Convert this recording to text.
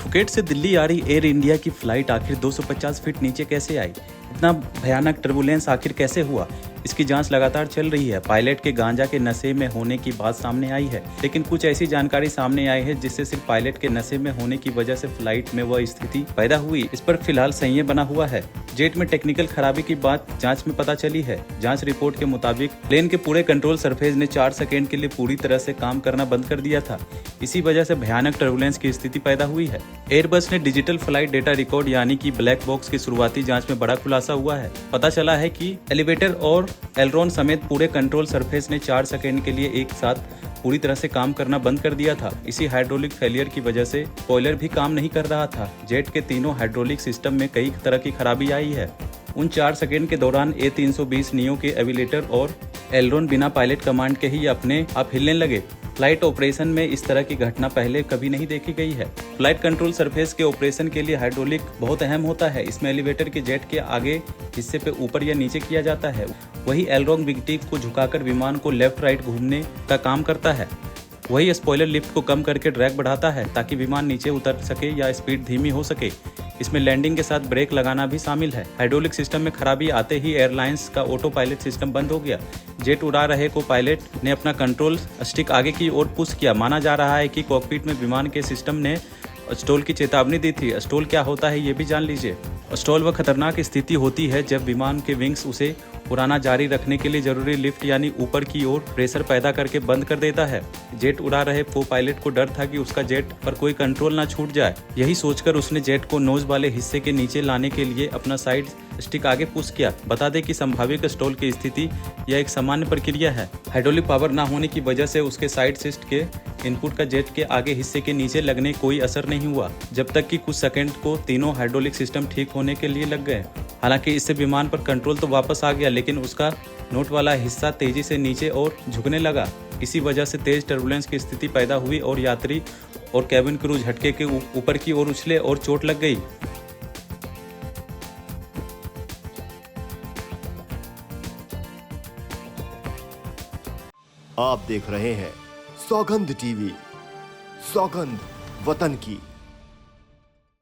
Phuket से दिल्ली आ रही air India की फ्लाइट आखिर 250 फीट नीचे कैसे आई? इतना भयानक टर्बुलेंस आखिर कैसे हुआ? इसकी जांच लगातार चल रही है। पायलट के गांजा के नशे में होने की बात सामने आई है, लेकिन कुछ ऐसी जानकारी सामने आई है जिससे सिर्फ पायलट के नशे में होने की वजह से फ्लाइट में वह स्थिति पैदा हुई। इस पर फिलहाल संशय बना हुआ है। जेट में टेक्निकल खराबी की बात जांच में पता चली है। जांच रिपोर्ट के मुताबिक प्लेन के पूरे कंट्रोल सरफेस ने 4 सेकंड के लिए पूरी तरह से काम करना बंद कर दिया था। इसी वजह से भयानक टर्बुलेंस की स्थिति पैदा हुई है। एयरबस ने डिजिटल फ्लाइट डेटा रिकॉर्ड यानी कि ब्लैक बॉक्स की शुरुआती जांच में बड़ा खुलासा हुआ है। पता चला है कि एलिवेटर और एलरोन समेत पूरे कंट्रोल सरफेस ने 4 सेकंड के लिए एक साथ पूरी तरह से काम करना बंद कर दिया था। इसी हाइड्रोलिक फेलियर की वजह से स्पॉइलर भी काम नहीं कर रहा था। जेट के तीनों हाइड्रोलिक सिस्टम में कई तरह की खराबी आई है। उन 4 सेकंड के दौरान A320 नियो के एविलेटर और एलरोन बिना पायलट कमांड के ही अपने आप हिलने लगे। फ्लाइट ऑपरेशन में इस तरह की घटना पहले कभी नहीं देखी गई है। फ्लाइट कंट्रोल सरफेस के ऑपरेशन के लिए हाइड्रोलिक बहुत अहम होता है। इसमें एलिवेटर के जेट के आगे हिस्से पे ऊपर या नीचे किया जाता है। वही एलरोन विंग टिप को झुकाकर विमान को लेफ्ट राइट घूमने का काम करता है। वही स्पॉइलर लिफ्ट को कम करके ड्रैग बढ़ाता है ताकि विमान नीचे उतर सके या स्पीड धीमी हो सके। इसमें लैंडिंग के साथ ब्रेक लगाना भी शामिल है। हाइड्रोलिक सिस्टम में खराबी आते ही एयरलाइंस का ऑटो पायलट सिस्टम बंद हो गया। जेट उड़ा रहे को पायलट ने अपना कंट्रोल स्टिक आगे की ओर पुश किया। माना जा रहा है कि कॉकपिट में विमान के सिस्टम ने स्टॉल की चेतावनी दी थी। स्टॉल क्या होता है ये भी जान लीजिए। स्टॉल वह खतरनाक स्थिति होती है जब विमान के विंग्स उसे उड़ाना जारी रखने के लिए जरूरी लिफ्ट यानी ऊपर की ओर प्रेशर पैदा करके बंद कर देता है। जेट उड़ा रहे को पायलट को डर था कि उसका जेट पर कोई कंट्रोल ना छूट जाए। यही सोचकर उसने जेट को नोज वाले हिस्से के नीचे लाने के लिए अपना साइड स्टिक आगे पुश किया। बता दें कि संभावित स्टॉल की स्थिति यह एक सामान्य प्रक्रिया है। हाइड्रोलिक पावर ना होने की वजह से उसके साइड सिस्ट के इनपुट का जेट के आगे हिस्से के नीचे लगने कोई असर नहीं हुआ, जब तक कि कुछ सेकंड को तीनों हाइड्रोलिक सिस्टम ठीक होने के लिए लग गए। हालांकि इससे विमान पर कंट्रोल तो वापस आ गया, लेकिन उसका नोट वाला हिस्सा तेजी से नीचे और झुकने लगा। इसी वजह से तेज टर्बुलेंस की स्थिति पैदा हुई और यात्री और कैबिन क्रू झटके के ऊपर की ओर उछले और चोट लग गई। आप देख रहे हैं सौगंध टीवी, सौगंध वतन की।